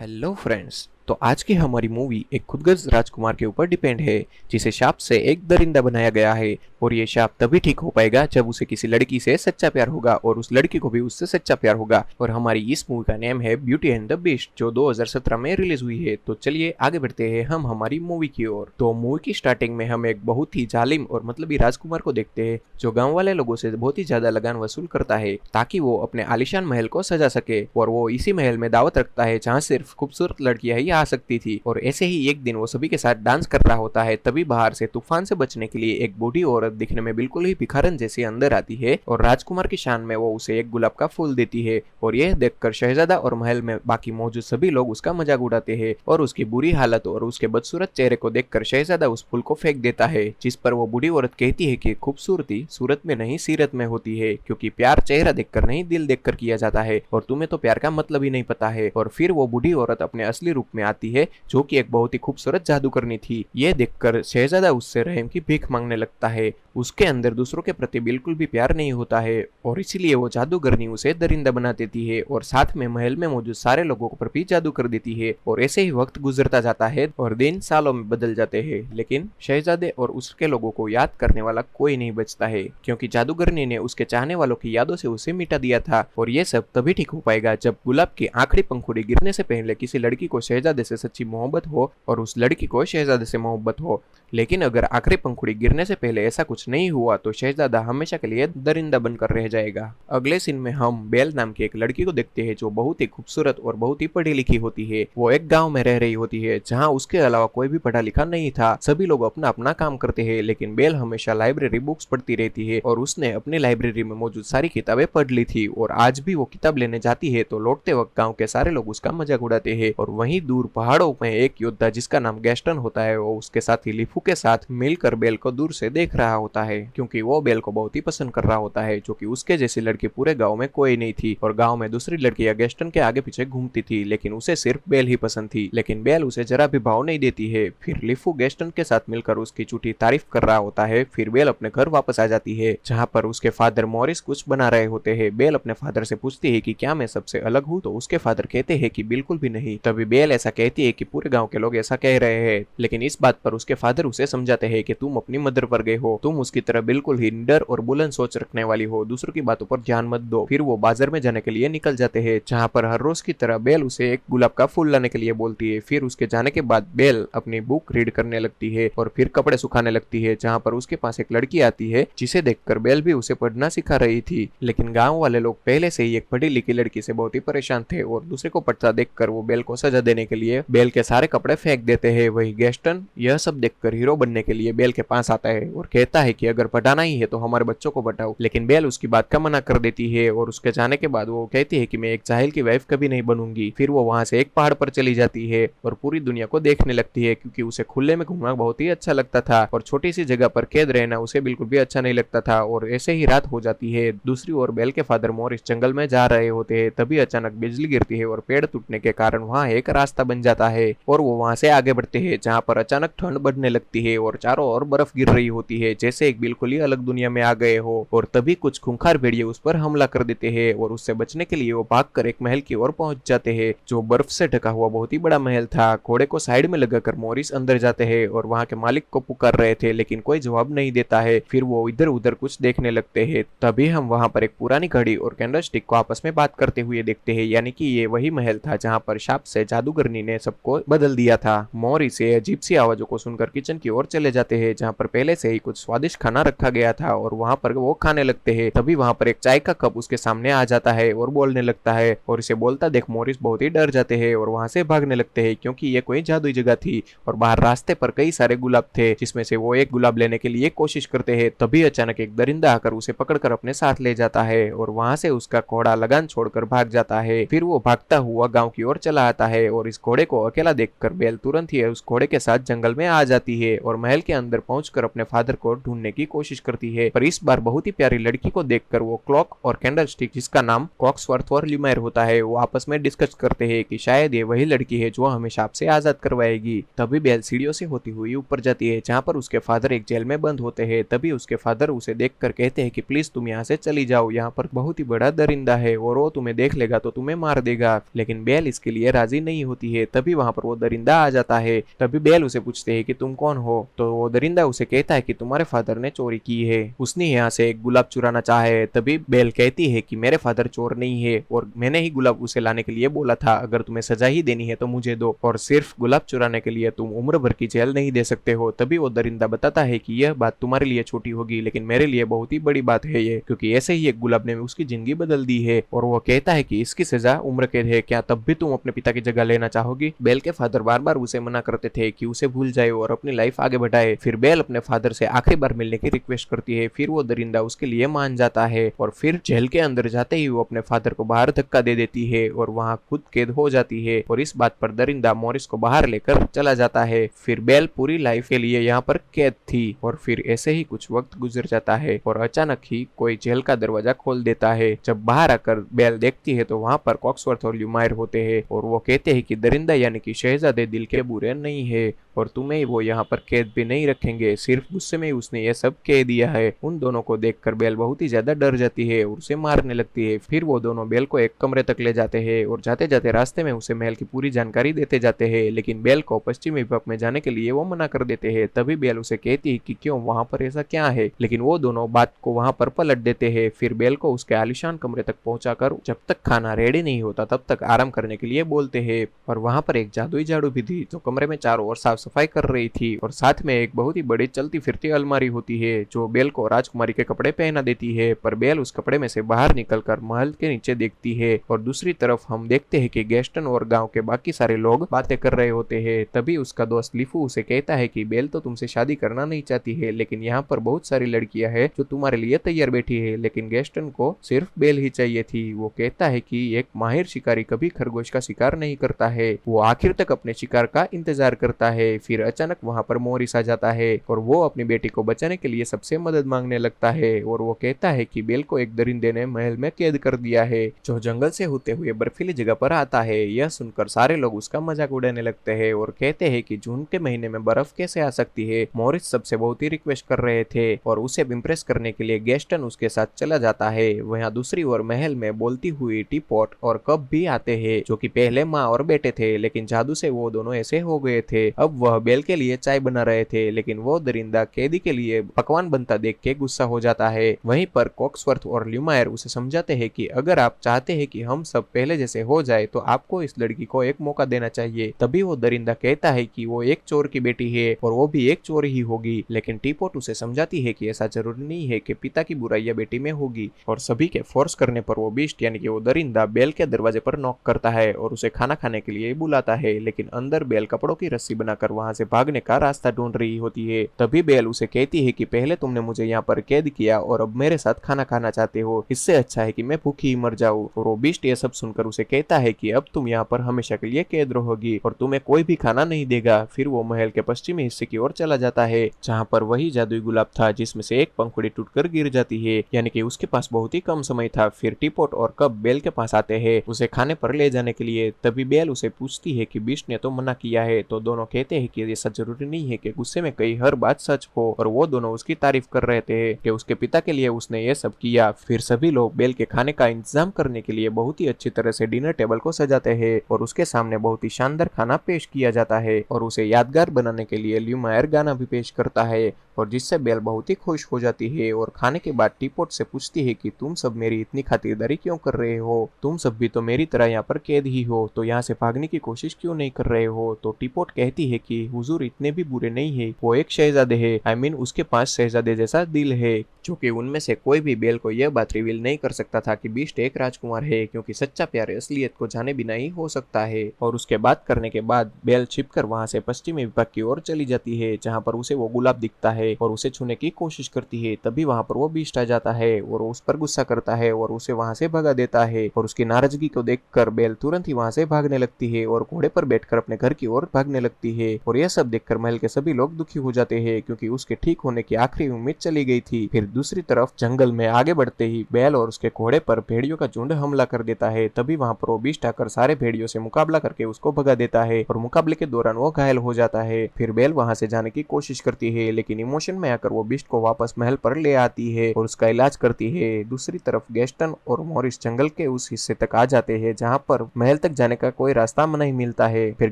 Hello friends. तो आज की हमारी मूवी एक खुदगर्ज राजकुमार के ऊपर डिपेंड है, जिसे शाप से एक दरिंदा बनाया गया है। और ये शाप तभी ठीक हो पाएगा जब उसे किसी लड़की से सच्चा प्यार होगा और उस लड़की को भी उससे सच्चा प्यार होगा। और हमारी इस मूवी का नेम है ब्यूटी एंड द बीस्ट, जो 2017 में रिलीज हुई है। तो चलिए आगे बढ़ते हैं हम हमारी मूवी की ओर। तो मूवी की स्टार्टिंग में हम एक बहुत ही जालिम और मतलबी राजकुमार को देखते हैं, जो गाँव वाले लोगों से बहुत ही ज्यादा लगान वसूल करता है ताकि वो अपने आलिशान महल को सजा सके। और वो इसी महल में दावत रखता है जहाँ सिर्फ खूबसूरत लड़कियां ही आ सकती थी। और ऐसे ही एक दिन वो सभी के साथ डांस कर रहा होता है, तभी बाहर से तूफान से बचने के लिए एक बूढ़ी औरत दिखने में बिल्कुल ही भिखारन जैसी अंदर आती है और राजकुमार की शान में वो उसे एक गुलाब का फूल देती है। और यह देखकर शहजादा और महल में बाकी मौजूद सभी लोग उसका मजाक उड़ाते हैं और उसकी बुरी हालत और उसके बदसूरत चेहरे को देखकर शहजादा उस फूल को फेंक देता है, जिस पर वो बूढ़ी औरत कहती है कि खूबसूरती सूरत में नहीं सीरत में होती है, क्योंकि प्यार चेहरा देखकर नहीं दिल देखकर किया जाता है और तुम्हें तो प्यार का मतलब ही नहीं पता है। और फिर वो बूढ़ी औरत अपने असली रूप में आती है, जो कि एक बहुत ही खूबसूरत जादूगरनी थी। ये देखकर शहजादा उससे रहम की भीख मांगने लगता है। उसके अंदर दूसरों के प्रति बिल्कुल भी प्यार नहीं होता है और इसीलिए वो जादूगरनी उसे दरिंदा बना देती है और साथ में महल में मौजूद सारे लोगों पर भी जादू कर देती है। और ऐसे ही वक्त गुजरता जाता है और दिन सालों में बदल जाते हैं, लेकिन शहजादे और उसके लोगों को याद करने वाला कोई नहीं बचता है, क्योंकि जादूगरनी ने उसके चाहने वालों की यादों से उसे मिटा दिया था। और ये सब तभी ठीक हो पाएगा जब गुलाब की आखिरी पंखुड़ी गिरने से पहले किसी लड़की को शहजादे से सच्ची मोहब्बत हो और उस लड़की को शहजादे से मोहब्बत हो। लेकिन अगर आखिरी पंखुड़ी गिरने से पहले ऐसा कुछ नहीं हुआ तो शहजादा हमेशा के लिए दरिंदा बनकर रह जाएगा। अगले सीन में हम बेल नाम की एक लड़की को देखते हैं, जो बहुत ही खूबसूरत और बहुत ही पढ़ी लिखी होती है। वो एक गांव में रह रही होती है जहां उसके अलावा कोई भी पढ़ा लिखा नहीं था। सभी लोग अपना अपना काम करते हैं, लेकिन बेल हमेशा लाइब्रेरी बुक्स पढ़ती रहती है और उसने अपनी लाइब्रेरी में मौजूद सारी किताबें पढ़ ली थी। और आज भी वो किताब लेने जाती है तो लौटते वक्त गाँव के सारे लोग उसका मजाक उड़ाते हैं। और वहीं दूर पहाड़ों में एक योद्धा जिसका नाम गैस्टन होता है, वो उसके साथी लिफू के साथ मिलकर बेल को दूर से देख रहा होता है, क्योंकि वो बेल को बहुत ही पसंद कर रहा होता है, जो कि उसके जैसी लड़की पूरे गांव में कोई नहीं थी। और गांव में दूसरी लड़कियां गैस्टन के आगे पीछे घूमती थी, लेकिन उसे सिर्फ बेल ही पसंद थी। लेकिन बेल उसे जरा भी भाव नहीं देती है। फिर लिफू गैस्टन के साथ मिलकर उसकी झूठी तारीफ कर रहा होता है। फिर बेल अपने घर वापस आ जाती है, जहाँ पर उसके फादर मॉरिस कुछ बना रहे होते हैं। बेल अपने फादर से पूछती है कि क्या मैं सबसे अलग हूँ, तो उसके फादर कहते हैं कि बिल्कुल भी नहीं। तभी बेल ऐसा कहती है कि पूरे गांव के लोग ऐसा कह रहे हैं, लेकिन इस बात पर उसके फादर उसे समझाते हैं कि तुम अपनी मदर पर गए हो, तुम उसकी तरह बिल्कुल ही निडर और बुलंद सोच रखने वाली हो, दूसरों की बातों पर ध्यान मत दो। फिर वो बाजार में जाने के लिए निकल जाते हैं, जहाँ पर हर रोज की तरह बेल उसे एक गुलाब का फूल लाने के लिए बोलती है। फिर उसके जाने के बाद बेल अपनी बुक रीड करने लगती है और फिर कपड़े सुखाने लगती है, जहाँ पर उसके पास एक लड़की आती है, जिसे देखकर बेल भी उसे पढ़ना सिखा रही थी। लेकिन गाँव वाले लोग पहले से ही एक पढ़ी लिखी लड़की से बहुत ही परेशान थे और दूसरे को पढ़ता देखकर वो बेल को सजा देने के लिए बेल के सारे कपड़े फेंक देते हैं। वही गैस्टन यह सब देखकर हीरो बनने के लिए बेल के पास आता है और कहता है कि अगर पढ़ाना ही है तो हमारे बच्चों को पढ़ाओ। लेकिन बेल उसकी बात का मना कर देती है और उसके जाने के बाद वो कहती है कि मैं एक जाहिल की वाइफ कभी नहीं बनूंगी। फिर वो वहां से एक पहाड़ पर चली जाती है और पूरी दुनिया को देखने लगती है, क्योंकि उसे खुले में घूमना बहुत ही अच्छा लगता था और छोटी सी जगह पर कैद रहना उसे बिल्कुल भी अच्छा नहीं लगता था। और ऐसे ही रात हो जाती है। दूसरी ओर बेल के फादर मॉरिस जंगल में जा रहे होते हैं, तभी अचानक बिजली गिरती है और पेड़ टूटने के कारण वहाँ एक रास्ता बन जाता है और वो वहां से आगे बढ़ते हैं, जहाँ पर अचानक ठंड बढ़ने लगती है और चारों ओर बर्फ गिर रही होती है, जैसे एक बिल्कुल ही अलग दुनिया में आ गए हो। और तभी कुछ खूंखार भेड़िए उस पर हमला कर देते हैं और उससे बचने के लिए वो भागकर एक महल की ओर पहुंच जाते हैं, जो बर्फ से ढका हुआ बहुत ही बड़ा महल था। घोड़े को साइड में लगाकर मॉरिस अंदर जाते हैं और वहां के मालिक को पुकार रहे थे, लेकिन कोई जवाब नहीं देता है। फिर वो इधर उधर कुछ देखने लगते हैं। तभी हम वहां पर एक पुरानी घड़ी और कैंडल स्टिक को आपस में बात करते हुए देखते हैं, यानी कि ये वही महल था जहाँ पर शाप से जादूगरनी ने सबको बदल दिया था। मॉरिस ये अजीब सी आवाजों को सुनकर किचन की ओर चले जाते हैं, जहाँ पर पहले से ही कुछ स्वादिष्ट खाना रखा गया था और वहां पर वो खाने लगते हैं। तभी वहां पर एक चाय का कप उसके सामने आ जाता है और बोलने लगता है और इसे बोलता देख मॉरिस बहुत ही डर जाते हैं और वहां से भागने लगते हैं, क्योंकि ये कोई जादुई जगह थी और बाहर रास्ते पर कई सारे गुलाब थे, जिसमें से वो एक गुलाब लेने के लिए कोशिश करते हैं। तभी अचानक एक दरिंदा आकर उसे पकड़कर अपने साथ ले जाता है और वहां से उसका घोड़ा लगान छोड़कर भाग जाता है। फिर वो भागता हुआ गाँव की ओर चला आता है और इस घोड़े को अकेला देखकर बेल तुरंत ही उस घोड़े के साथ जंगल में आ जाती है और महल के अंदर पहुंचकर अपने फादर को ढूंढने ढूंढने की कोशिश करती है, पर इस बार बहुत ही प्यारी लड़की को देखकर वो क्लॉक और कैंडलस्टिक, जिसका नाम कॉक्सवर्थ और ल्यूमायर होता है, वो आपस में डिस्कस करते हैं कि शायद ये वही लड़की है जो हमें सांप से आजाद करवाएगी। तभी बेल सीढ़ियों से होती हुई ऊपर जाती है जहाँ पर उसके फादर एक जेल में बंद होते हैं। तभी उसके फादर उसे देखकर कहते हैं कि प्लीज तुम यहाँ से चली जाओ, यहाँ पर बहुत ही बड़ा दरिंदा है और वो तुम्हें देख लेगा तो तुम्हें मार देगा। लेकिन बेल इसके लिए राजी नहीं होती है। तभी वहां पर वो दरिंदा आ जाता है। तभी बेल उसे पूछते हैं कि तुम कौन हो, तो वो दरिंदा उसे कहता है कि तुम्हारे फादर ने चोरी की है, उसने यहाँ से एक गुलाब चुराना चाहा है। तभी बेल कहती है कि मेरे फादर चोर नहीं है और मैंने ही गुलाब उसे लाने के लिए बोला था, अगर तुम्हें सजा ही देनी है तो मुझे दो, और सिर्फ गुलाब चुराने के लिए तुम उम्र भर की जेल नहीं दे सकते हो। तभी वो दरिंदा बताता है कि यह बात तुम्हारे लिए छोटी होगी लेकिन मेरे लिए बहुत ही बड़ी बात है ये, क्योंकि ऐसे ही एक गुलाब ने उसकी जिंदगी बदल दी है। और वो कहता है कि इसकी सजा उम्र कैद है, क्या तब भी तुम अपने पिता की जगह लेना चाहोगी। बेल के फादर बार बार उसे मना करते थे कि उसे भूल जाए और अपनी लाइफ आगे बढ़ाए। फिर बेल अपने फादर से आखिरी बार मिलने की रिक्वेस्ट करती है। फिर वो दरिंदा उसके लिए मान जाता है और फिर जेल के अंदर जाते ही वो अपने फादर को बाहर धक्का दे देती है और वहां खुद कैद हो जाती है। और इस बात पर दरिंदा मॉरिस को बाहर लेकर चला जाता है। फिर बेल पूरी लाइफ के लिए यहाँ पर कैद थी। और फिर ऐसे ही कुछ वक्त गुजर जाता है और अचानक ही कोई जेल का दरवाजा खोल देता है। जब बाहर आकर बेल देखती है तो वहां पर कॉक्सवर्थ और ल्यूमायर होते हैं और वो कहते हैं कि दरिंदा यानी कि शहजादे दिल के बुरे नहीं है और तुम्हें वो यहाँ पर कैद भी नहीं रखेंगे, सिर्फ गुस्से में ही उसने ये सब कह दिया है। उन दोनों को देखकर बेल बहुत ही ज्यादा डर जाती है और उसे मारने लगती है। फिर वो दोनों बेल को एक कमरे तक ले जाते हैं और जाते जाते रास्ते में उसे महल की पूरी जानकारी देते जाते हैं, लेकिन बेल को पश्चिमी विभाग में जाने के लिए वो मना कर देते हैं। तभी बेल उसे कहती है कि क्यों, वहां पर ऐसा क्या है, लेकिन वो दोनों बात को वहां पर पलट देते हैं। फिर बेल को उसके आलिशान कमरे तक पहुंचाकर जब तक खाना रेडी नहीं होता तब तक आराम करने के लिए बोलते हैं। और वहां पर एक जादुई झाड़ू भी थी जो कमरे में चारों ओर साफ सफाई कर रही थी और साथ में एक बहुत ही बड़ी चलती फिरती अलमारी होती है जो बेल को राजकुमारी के कपड़े पहना देती है। पर बेल उस कपड़े में से बाहर निकलकर महल के नीचे देखती है और दूसरी तरफ हम देखते हैं कि गैस्टन और गांव के बाकी सारे लोग बातें कर रहे होते हैं। तभी उसका दोस्त लिफू उसे कहता है कि बेल तो तुमसे शादी करना नहीं चाहती है, लेकिन यहाँ पर बहुत सारी लड़कियां हैं जो तुम्हारे लिए तैयार बैठी है, लेकिन गैस्टन को सिर्फ बेल ही चाहिए थी। वो कहता है कि एक माहिर शिकारी कभी खरगोश का शिकार नहीं करता है, वो आखिर तक अपने शिकार का इंतजार करता है। फिर अचानक वहां पर मॉरिस आ जाता है और वो अपनी बेटी को बचाने के लिए सबसे मदद मांगने लगता है और वो कहता है कि बेल को एक दरिंदे ने महल में कैद कर दिया है जो जंगल से होते हुए बर्फीली जगह पर आता है। यह सुनकर सारे लोग उसका मजाक उड़ाने लगते हैं और कहते हैं कि जून के महीने में बर्फ कैसे आ सकती है। मॉरिस सबसे बहुत ही रिक्वेस्ट कर रहे थे और उसे इम्प्रेस करने के लिए गैस्टन उसके साथ चला जाता है। वहाँ दूसरी ओर महल में बोलती हुई टीपॉट और कप भी आते हैं जो कि पहले माँ और बेटे थे, लेकिन जादू से वो दोनों ऐसे हो गए थे। अब वह बेल के लिए चाय बना रहे थे, लेकिन वो दरिंदा कैदी के लिए पकवान बनता देख के गुस्सा हो जाता है। वहीं पर कॉक्सवर्थ और ल्यूमायर उसे समझाते हैं कि अगर आप चाहते हैं कि हम सब पहले जैसे हो जाए तो आपको इस लड़की को एक मौका देना चाहिए। तभी वो दरिंदा कहता है कि वो एक चोर की बेटी है और वो भी एक चोर ही होगी, लेकिन टीपॉट उसे समझाती है कि ऐसा जरूरी नहीं है कि पिता की बुराइयां बेटी में होगी। और सभी के फोर्स करने पर वो बीस्ट यानी कि वो दरिंदा बेल के दरवाजे पर नॉक करता है और उसे खाना खाने के लिए बुलाता है, लेकिन अंदर बेल कपड़ों की रस्सी बनाकर वहां से भागने का रास्ता ढूंढ रही होती है। तभी बेल उसे कहती है कि पहले तुमने मुझे यहाँ पर कैद किया और अब मेरे साथ खाना खाना चाहते हो, इससे अच्छा है कि मैं भूखी ही मर जाऊं। और वो बीस्ट ये सब सुनकर उसे कहता है कि अब तुम यहाँ पर हमेशा के लिए कैद रहोगी और तुम्हें कोई भी खाना नहीं देगा। फिर वो महल के पश्चिमी हिस्से की ओर चला जाता है जहाँ पर वही जादुई गुलाब था जिसमें से एक पंखुड़ी टूटकर गिर जाती है, यानी कि उसके पास बहुत ही कम समय था। फिर टीपॉट और कप बेल के पास आते हैं उसे खाने पर ले जाने के लिए। तभी बेल उसे पूछती है कि बीस्ट ने तो मना किया है, तो दोनों कहते हैं कि ऐसा जरूरी नहीं है कि गुस्से में कई हर बात सच हो, और वो दोनों उसकी तारीफ कर रहे थे कि उसके पिता के लिए उसने ये सब किया। फिर सभी लोग बेल के खाने का इंतजाम करने के लिए बहुत ही अच्छी तरह से डिनर टेबल को सजाते हैं और उसके सामने बहुत ही शानदार खाना पेश किया जाता है और उसे यादगार बनाने के लिए ल्यूमायर गाना भी पेश करता है और जिससे बेल बहुत ही खुश हो जाती है। और खाने के बाद टीपॉट से पूछती है कि तुम सब मेरी इतनी खातिरदारी क्यों कर रहे हो, तुम सब भी तो मेरी तरह यहाँ पर कैद ही हो, तो यहाँ से भागने की कोशिश क्यों नहीं कर रहे हो। तो टीपॉट कहती है कि हुजूर इतने भी बुरे नहीं है, वो एक शहजादे है, आई मीन उसके पास शहजादे जैसा दिल है, क्योंकि उनमें से कोई भी बेल को यह बात रिवील नहीं कर सकता था कि बीस्ट एक राजकुमार है, क्योंकि सच्चा प्यार असलियत को जाने बिना ही हो सकता है। और उसके बात करने के बाद बेल छिपकर वहां से पश्चिमी विभाग की ओर चली जाती है जहां पर उसे वो गुलाब दिखता है और उसे छूने की कोशिश करती है। तभी वहां पर वो बीस्ट आ जाता है और उस पर गुस्सा करता है और उसे वहां से भगा देता है और उसकी नाराजगी को देखकर बेल तुरंत ही वहां से भागने लगती है और घोड़े पर बैठकर अपने घर की ओर भागने लगती है। और यह सब देखकर महल के सभी लोग दुखी हो जाते हैं क्योंकि उसके ठीक होने की आखिरी उम्मीद चली गई थी। फिर दूसरी तरफ जंगल में आगे बढ़ते ही बेल और उसके घोड़े पर भेड़ियों का झुंड हमला कर देता है। तभी वहां पर वो बीस्ट आकर सारे भेड़ियों से मुकाबला करके उसको भगा देता है और मुकाबले के दौरान वो घायल हो जाता है। फिर बेल वहां से जाने की कोशिश करती है, लेकिन इमोशन में आकर वो बीस्ट को वापस महल पर ले आती है और उसका इलाज करती है। दूसरी तरफ गैस्टन और मॉरिस जंगल के उस हिस्से तक आ जाते हैं जहां पर महल तक जाने का कोई रास्ता नहीं मिलता है। फिर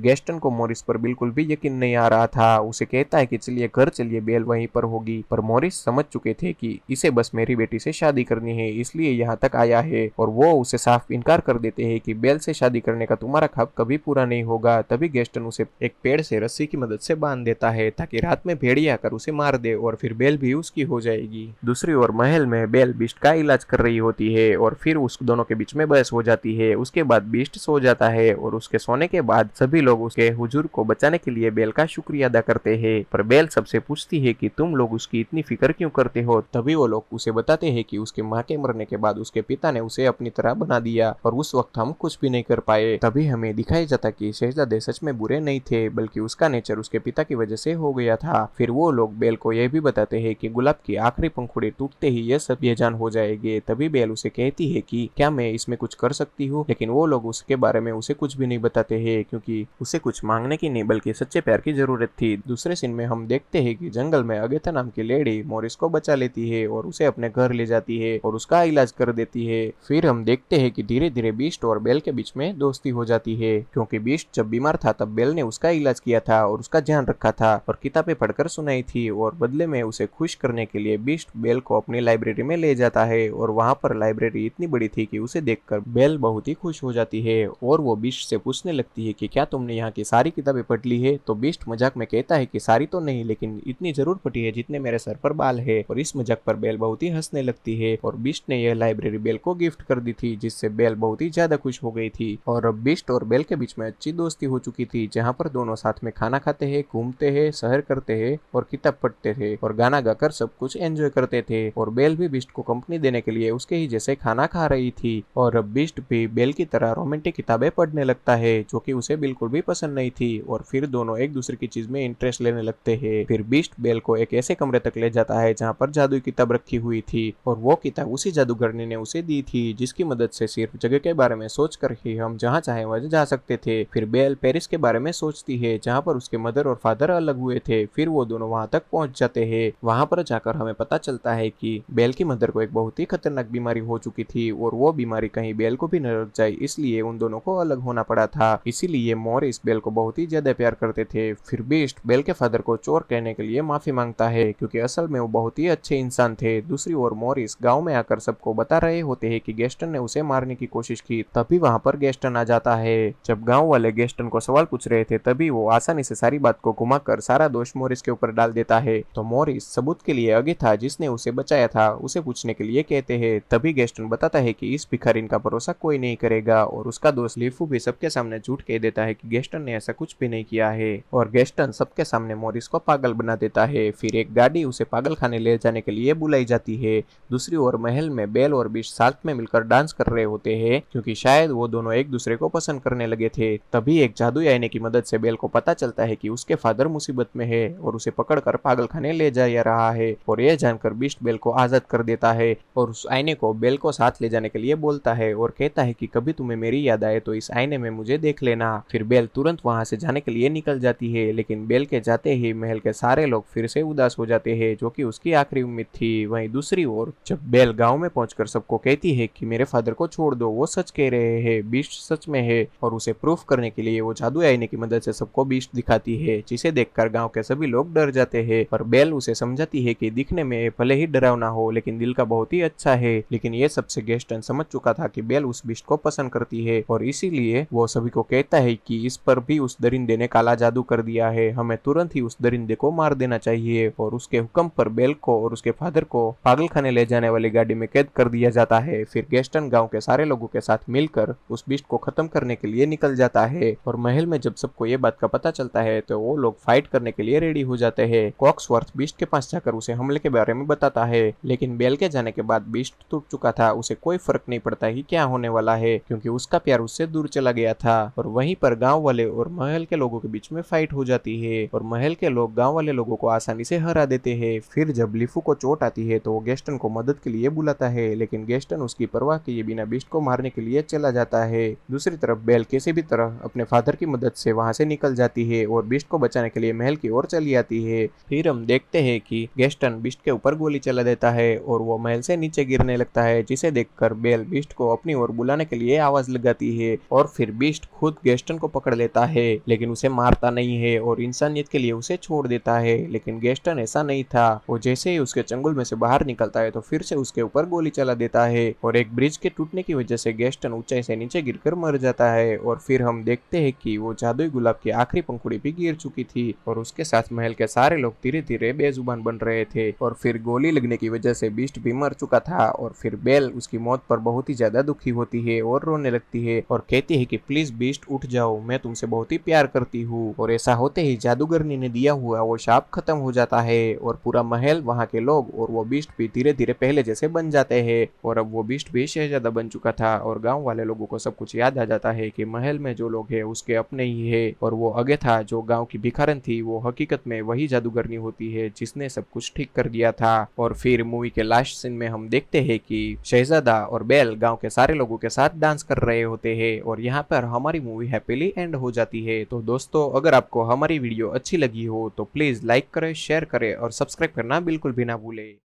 गैस्टन को मॉरिस पर बिल्कुल भी यकीन नहीं आ रहा था। उसे कहता है कि चलिए घर चलिए, बेल वहीं पर होगी। पर मॉरिस समझ चुके थे कि इसे बस मेरी बेटी से शादी करनी है, इसलिए यहाँ तक आया है और वो उसे साफ इनकार कर देते हैं कि बेल से शादी करने का तुम्हारा ख्वाब कभी पूरा नहीं होगा। तभी गैस्टन उसे एक पेड़ से रस्सी की मदद से बांध देता है ताकि रात में भेड़िया आकर उसे मार दे और फिर बेल भी उसकी हो जाएगी। दूसरी ओर महल में बेल बीस्ट का इलाज कर रही होती है और फिर उस दोनों के बीच में बहस हो जाती है। उसके बाद बीस्ट सो जाता है और उसके सोने के बाद सभी लोग उसके हुजूर को बचाने के लिए बेल का शुक्रिया अदा करते हैं। पर बेल सबसे पूछती है कि तुम लोग उसकी इतनी फिक्र क्यों करते हो। तभी वो लोग उसे बताते हैं कि उसके माँ के मरने के बाद उसके पिता ने उसे अपनी तरह बना दिया और उस वक्त हम कुछ भी नहीं कर पाए। तभी हमें दिखाई जाता कि शहजादे सच में बुरे नहीं थे, बल्कि उसका नेचर उसके पिता की वजह से हो गया था। फिर वो लोग बेल को यह भी बताते हैं कि गुलाब की आखिरी पंखुड़ी टूटते ही ये सब बेजान हो जाएंगे। तभी बेल उसे कहती है कि क्या मैं इसमें कुछ कर सकती हूँ, लेकिन वो लोग उसके बारे में उसे कुछ भी नहीं बताते हैं क्योंकि उसे कुछ मांगने की नहीं बल्कि सच्चे प्यार की जरूरत थी। दूसरे सीन में हम देखते हैं कि जंगल में अगेथा नाम की लेडी मॉरिस को बचा लेती है और उसे अपने घर ले जाती है और उसका इलाज कर देती है। फिर हम देखते हैं कि धीरे धीरे बीस्ट और बेल के बीच में दोस्ती हो जाती है, क्योंकि बीस्ट जब बीमार था तब बेल ने उसका इलाज किया था और उसका ध्यान रखा था और किताबें पढ़कर सुनाई थी और बदले में उसे खुश करने के लिए बीस्ट बेल को अपनी लाइब्रेरी में ले जाता है और वहां पर लाइब्रेरी इतनी बड़ी थी कि उसे देखकर बेल बहुत ही खुश हो जाती है और वो बीस्ट से पूछने लगती है कि क्या तुमने यहाँ की सारी किताबें पढ़ ली है। तो बीस्ट मजाक में कहता है कि सारी तो नहीं, लेकिन इतनी जरूर पढ़ी है जितने मेरे सर पर बाल है। और इस मजाक पर बेल बहुत ही हंसने लगती है और बीस्ट ने यह लाइब्रेरी बेल को गिफ्ट कर दी थी, जिससे बेल बहुत ही ज्यादा खुश हो गई थी। और अब बीस्ट और बेल के बीच में अच्छी दोस्ती हो चुकी थी, जहाँ पर दोनों साथ में खाना खाते हैं, घूमते हैं, सैर करते हैं और किताब पढ़ते थे और गाना गाकर सब कुछ एंजॉय करते थे। और बेल भी बीस्ट को कंपनी देने के लिए उसके ही जैसे खाना खा रही थी और अब बीस्ट भी बेल की तरह रोमांटिक किताबें पढ़ने लगता है, जो कि उसे बिल्कुल भी पसंद नहीं थी। और फिर दोनों एक दूसरे की चीज में इंटरेस्ट लेने लगते हैं। फिर बीस्ट बेल को एक ऐसे कमरे तक ले जाता है जहाँ पर जादुई किताब रखी हुई थी और वो किताब उसी जादूगरनी ने उसे दी थी, जिसकी मदद से सिर्फ जगह के बारे में सोचकर ही हम जहाँ चाहे वहाँ जा सकते थे। फिर बेल पेरिस के बारे में सोचती है जहाँ पर उसके मदर और फादर अलग हुए थे। फिर वो दोनों वहां तक पहुंच जाते हैं। वहां पर जाकर हमें पता चलता है कि बेल की मदर को एक बहुत ही खतरनाक बीमारी हो चुकी थी और वो बीमारी कहीं बेल को भी न लग जाए, इसलिए उन दोनों को अलग होना पड़ा था। इसीलिए मॉरिस बेल को बहुत ही ज्यादा प्यार करते थे। फिर बीस्ट बेल के फादर को चोर कहने के लिए माफी मांगता है, क्योंकि असल में वो बहुत ही अच्छे इंसान थे। दूसरी ओर मॉरिस गांव में आकर सबको बता रहे होते हैं कि गैस्टन ने उसे मारने की कोशिश की। तभी वहां पर गैस्टन आ जाता है। जब गांव वाले गैस्टन को सवाल पूछ रहे थे तभी वो आसानी से सारी बात को घुमाकर सारा दोष मॉरिस के ऊपर डाल देता है। तो मॉरिस सबूत के लिए अगेथा जिसने उसे बचाया था उसे पूछने के लिए कहते हैं। तभी गैस्टन बताता है कि इस भिखारिन का भरोसा कोई नहीं करेगा और उसका दोस्त लीफू भी सबके सामने झूठ कह देता है कि गैस्टन ने ऐसा कुछ भी नहीं किया है और गैस्टन सबके सामने मॉरिस को पागल बना देता है। फिर एक गाड़ी उसे पागल खाने ले जाने के लिए बुलाई जाती है। दूसरी ओर महल में बेल और बीस्ट साथ में मिलकर डांस कर रहे होते हैं, क्योंकि शायद वो दोनों एक दूसरे को पसंद करने लगे थे। तभी एक जादुई आईने की मदद से बेल को पता चलता है कि उसके फादर मुसीबत में है और उसे पकड़कर पागल खाने ले जा रहा है और यह जानकर बीस्ट बेल को आजाद कर देता है और उस आईने को बेल को साथ ले जाने के लिए बोलता है और कहता है कि कभी तुम्हें मेरी याद आए तो इस आईने में मुझे देख लेना। फिर बेल तुरंत वहां से जाने के लिए निकल जाती है, लेकिन बेल के जाते ही महल के सारे लोग फिर से उदास हो जाते हैं, जो कि उसकी आखिरी उम्मीद थी। वहीं दूसरी ओर जब बेल गांव में पहुंचकर सबको कहती है कि मेरे फादर को छोड़ दो, वो सच कह रहे हैं, बीस्ट सच में है, और उसे प्रूफ करने के लिए वो जादू आईने की मदद से सबको बीस्ट दिखाती है, जिसे देखकर गांव के सभी लोग डर जाते हैं। पर बेल उसे समझाती है कि दिखने में भले ही डरावना हो लेकिन दिल का बहुत ही अच्छा है। लेकिन ये सबसे गैस्टन समझ चुका था कि बेल उस बीस्ट को पसंद करती है और इसीलिए वो सभी को कहता है कि इस पर भी उस दरिंदे ने काला जादू कर दिया है, हमें तुरंत ही उस दरिंदे को मार देना चाहिए। और उसके हुक्म पर बेल को और उसके फादर को पागल खाने ले जाने वाली गाड़ी में कैद कर दिया जाता है। फिर गैस्टन गांव के सारे लोगों के साथ मिलकर उस बीस्ट को खत्म करने के लिए निकल जाता है और महल में जब सबको ये बात का पता चलता है तो वो लोग फाइट करने के लिए रेडी हो जाते हैं। कॉक्सवर्थ बीस्ट के पास जाकर उसे हमले के बारे में बताता है, लेकिन बेल के जाने के बाद बीस्ट टूट चुका था, उसे कोई फर्क नहीं पड़ता कि क्या होने वाला है, क्योंकि उसका प्यार उससे दूर चला गया था। और वहीं पर गांव वाले और महल के लोगों के बीच में फाइट हो जाती है और महल के लोग गांव वाले लोगों को आसानी से हरा देते हैं। फिर जब लिफू को चोट आती है तो वो गैस्टन को मदद के लिए बुलाता है, लेकिन गैस्टन उसकी परवाह किए बिना बीस्ट को मारने के लिए चला जाता है। दूसरी तरफ बेल किसी भी तरह अपने फादर की मदद से वहां से निकल जाती है और बीस्ट को बचाने के लिए महल की ओर चली आती है। फिर हम देखते हैं कि गैस्टन बीस्ट के ऊपर गोली चला देता है और वो महल से नीचे गिरने लगता है, जिसे देखकर बेल बीस्ट को अपनी ओर बुलाने के लिए आवाज लगाती है और फिर बीस्ट खुद गैस्टन को पकड़ लेता है, लेकिन उसे मारता नहीं है और इंसानियत के लिए उसे छोड़ देता है। लेकिन गैस्टन ऐसा नहीं था, वो जैसे ही उसके चंगुल में से बाहर निकलता है तो फिर से उसके ऊपर गोली चला देता है और एक ब्रिज के टूटने की वजह से गैस्टन ऊंचाई से नीचे गिरकर मर जाता है। और फिर हम देखते हैं कि वो जादुई गुलाब की आखिरी पंखुड़ी भी गिर चुकी थी और उसके साथ महल के सारे लोग धीरे धीरे बेजुबान बन रहे थे। और फिर गोली लगने की वजह से बीस्ट भी मर चुका था और फिर बेल उसकी मौत पर बहुत ही ज्यादा दुखी होती है और रोने लगती है और कहती है कि प्लीज बीस्ट उठ जाओ, मैं तुमसे बहुत ही प्यार करती हूँ। और ऐसा होते ही जादूगरनी ने दिया हुआ वो शाप खत्म हो जाता है और पूरा महल, वहाँ के लोग और वो बीस्ट भी धीरे धीरे पहले जैसे बन जाते हैं। और अब वो बीस्ट भी शहजादा बन चुका था और गांव वाले लोगों को सब कुछ याद आ जाता है कि महल में जो लोग हैं उसके अपने ही है और वो आगे था जो गांव की भिखारन थी वो हकीकत में वही जादूगरनी होती है जिसने सब कुछ ठीक कर दिया था। और फिर मूवी के लास्ट सीन में हम देखते हैं कि शहजादा और बेल गांव के सारे लोगों के साथ डांस कर रहे होते हैं और यहाँ पर हमारी मूवी हैप्पीली एंड हो जाती है। तो दोस्तों, अगर आपको हमारी वीडियो अच्छी लगी हो तो प्लीज लाइक करें, शेयर करें और सब्सक्राइब करना बिल्कुल भी ना भूलें।